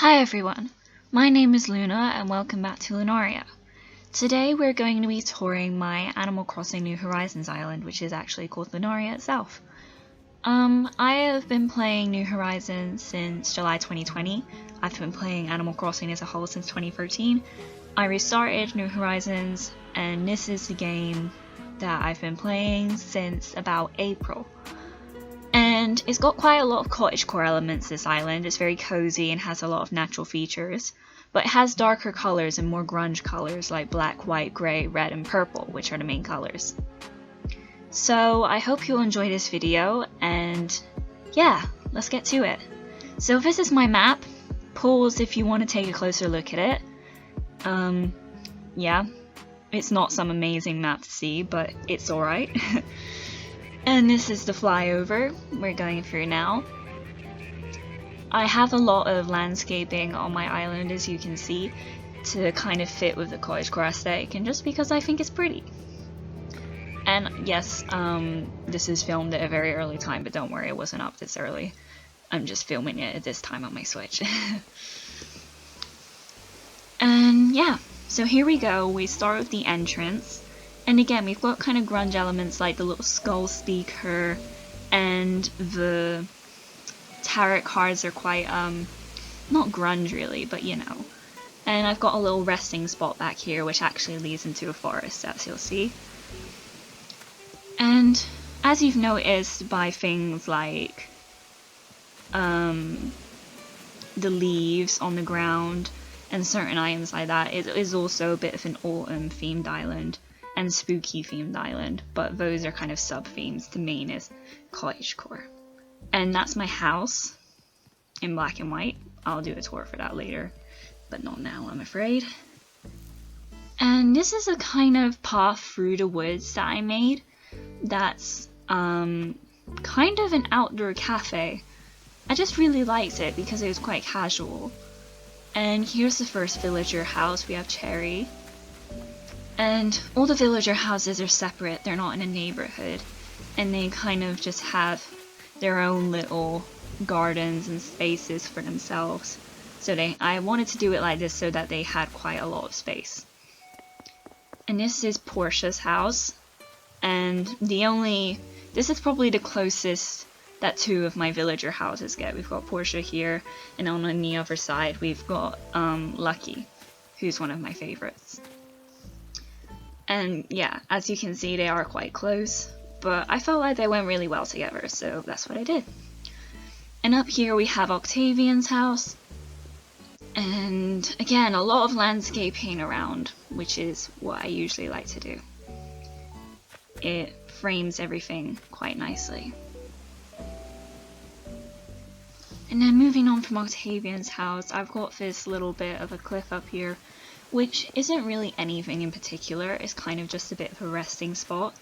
Hi everyone, my name is Luna and welcome back to Lunaria. Today we're going to be touring my Animal Crossing New Horizons island, which is actually called Lunaria itself. I have been playing New Horizons since July 2020. I've been playing Animal Crossing as a whole since 2013. I restarted New Horizons and this is the game that I've been playing since about April. And it's got quite a lot of cottagecore elements, this island. It's very cozy and has a lot of natural features, but it has darker colors and more grunge colors like black, white, grey, red and purple, which are the main colors. So I hope you'll enjoy this video, and yeah, let's get to it. So this is my map. Pause if you want to take a closer look at it. Yeah, it's not some amazing map to see, but it's alright. And this is the flyover we're going through now. I have a lot of landscaping on my island, as you can see, to kind of fit with the cottagecore aesthetic, and just because I think it's pretty. And yes, this is filmed at a very early time, but don't worry, it wasn't up this early. I'm just filming it at this time on my Switch. And yeah, so here we go. We start with the entrance. And again, we've got kind of grunge elements like the little skull speaker, and the tarot cards are quite, not grunge really, but you know. And I've got a little resting spot back here, which actually leads into a forest, as you'll see. And as you've noticed by things like the leaves on the ground and certain items like that, it is also a bit of an autumn themed island and spooky themed island, but those are kind of sub themes. The main is cottagecore. And that's my house in black and white. I'll do a tour for that later, but not now, I'm afraid. And this is a kind of path through the woods that I made that's kind of an outdoor cafe. I just really liked it because it was quite casual. And here's the first villager house. We have Cherry. And all the villager houses are separate, they're not in a neighborhood, and they kind of just have their own little gardens and spaces for themselves. So I wanted to do it like this so that they had quite a lot of space. And this is Portia's house, and this is probably the closest that two of my villager houses get. We've got Portia here, and on the other side we've got Lucky, who's one of my favorites. And yeah, as you can see, they are quite close, but I felt like they went really well together, so that's what I did. And up here we have Octavian's house, and again, a lot of landscaping around, which is what I usually like to do. It frames everything quite nicely. And then moving on from Octavian's house, I've got this little bit of a cliff up here, which isn't really anything in particular. It's kind of just a bit of a resting spot.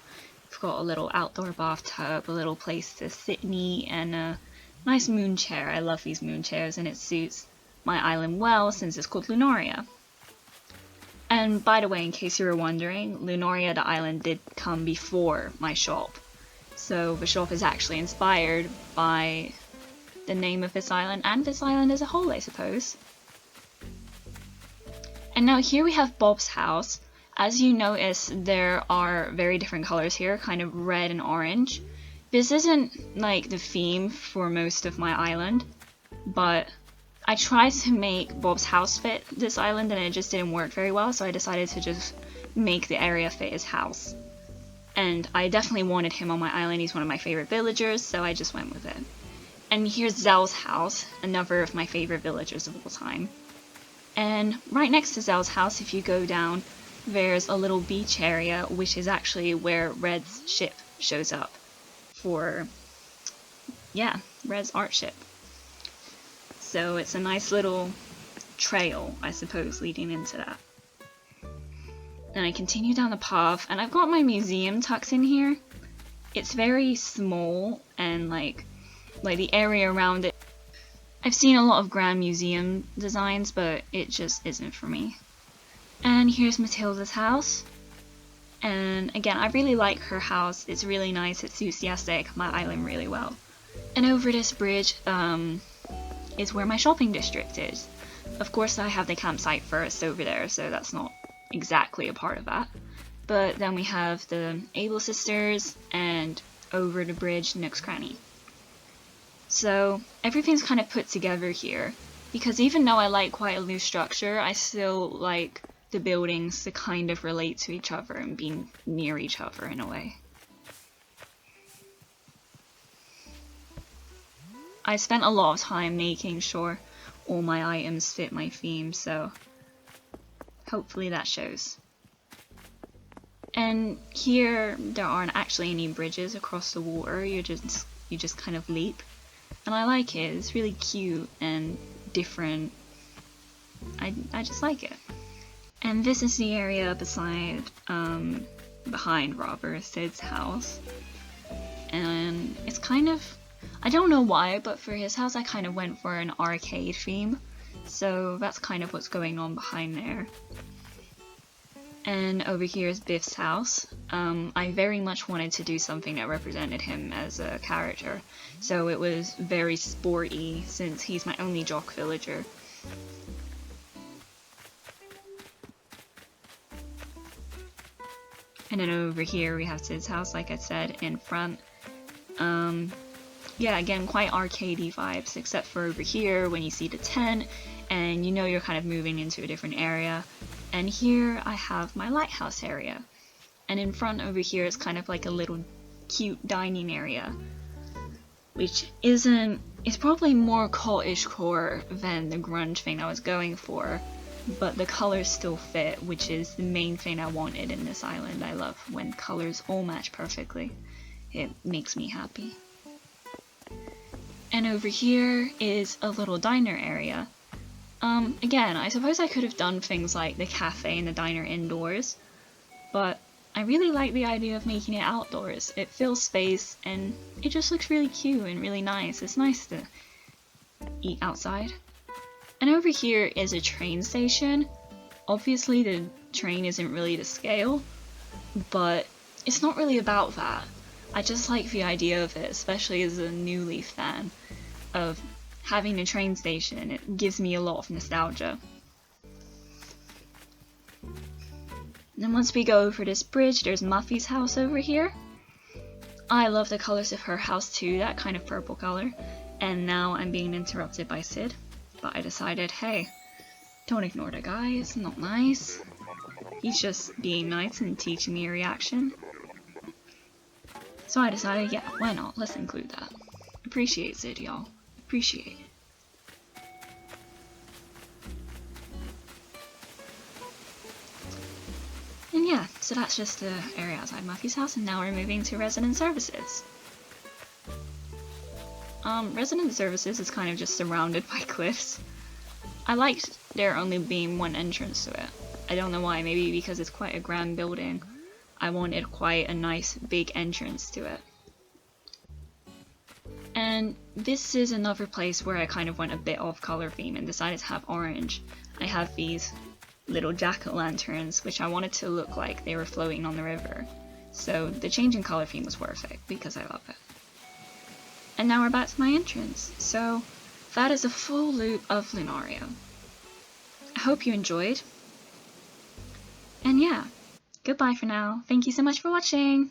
We've got a little outdoor bathtub, a little place to sit and eat, and a nice moon chair. I love these moon chairs, and it suits my island well since it's called Lunaria. And by the way, in case you were wondering, Lunaria the island did come before my shop. So the shop is actually inspired by the name of this island, and this island as a whole, I suppose. And now here we have Bob's house. As you notice, there are very different colors here, kind of red and orange. This isn't like the theme for most of my island, but I tried to make Bob's house fit this island and it just didn't work very well, so I decided to just make the area fit his house. And I definitely wanted him on my island. He's one of my favorite villagers, so I just went with it. And here's Zell's house, another of my favorite villagers of all time. And right next to Zell's house, if you go down, there's a little beach area, which is actually where Red's ship shows up for, yeah, Red's art ship. So it's a nice little trail, I suppose, leading into that. And I continue down the path, and I've got my museum tucked in here. It's very small, and like the area around it, I've seen a lot of grand museum designs, but it just isn't for me. And here's Matilda's house. And again, I really like her house. It's really nice. It suits the aesthetic of my island really well. And over this bridge is where my shopping district is. Of course I have the campsite first over there, so that's not exactly a part of that. But then we have the Able Sisters and over the bridge Nook's Cranny. So everything's kind of put together here, because even though I like quite a loose structure, I still like the buildings to kind of relate to each other and be near each other in a way. I spent a lot of time making sure all my items fit my theme, so hopefully that shows. And here there aren't actually any bridges across the water, you just kind of leap. And I like it, it's really cute and different. I just like it. And this is the area behind rather Sid's house. And it's kind of, I don't know why, but for his house I kind of went for an arcade theme. So that's kind of what's going on behind there. And over here is Biff's house. I very much wanted to do something that represented him as a character, so it was very sporty since he's my only jock villager. And then over here we have Sid's house, like I said, in front. Yeah, again, quite arcadey vibes, except for over here when you see the tent, and you know you're kind of moving into a different area. And here I have my lighthouse area. And in front over here is kind of like a little cute dining area, which is probably more cottagecore than the grunge thing I was going for, but the colors still fit, which is the main thing I wanted in this island. I love when colors all match perfectly. It makes me happy. And over here is a little diner area. Again, I suppose I could have done things like the cafe and the diner indoors, but I really like the idea of making it outdoors. It fills space and it just looks really cute and really nice. It's nice to eat outside. And over here is a train station. Obviously the train isn't really to scale, but it's not really about that. I just like the idea of it, especially as a New Leaf fan, of having a train station. It gives me a lot of nostalgia. And then once we go over this bridge, there's Muffy's house over here. I love the colors of her house too, that kind of purple color. And now I'm being interrupted by Sid, but I decided, hey, don't ignore the guy, it's not nice. He's just being nice and teaching me a reaction. So I decided, yeah, why not? Let's include that. Appreciate Sid, y'all. Appreciate it. And yeah, so that's just the area outside Muffy's house, and now we're moving to Resident Services. Resident Services is kind of just surrounded by cliffs. I liked there only being one entrance to it. I don't know why, maybe because it's quite a grand building. I wanted quite a nice big entrance to it. And this is another place where I kind of went a bit off color theme and decided to have orange. I have these little jack-o'-lanterns, which I wanted to look like they were floating on the river. So the change in color theme was worth it, because I love it. And now we're back to my entrance. So that is a full loop of Lunaria. I hope you enjoyed. And yeah, goodbye for now. Thank you so much for watching!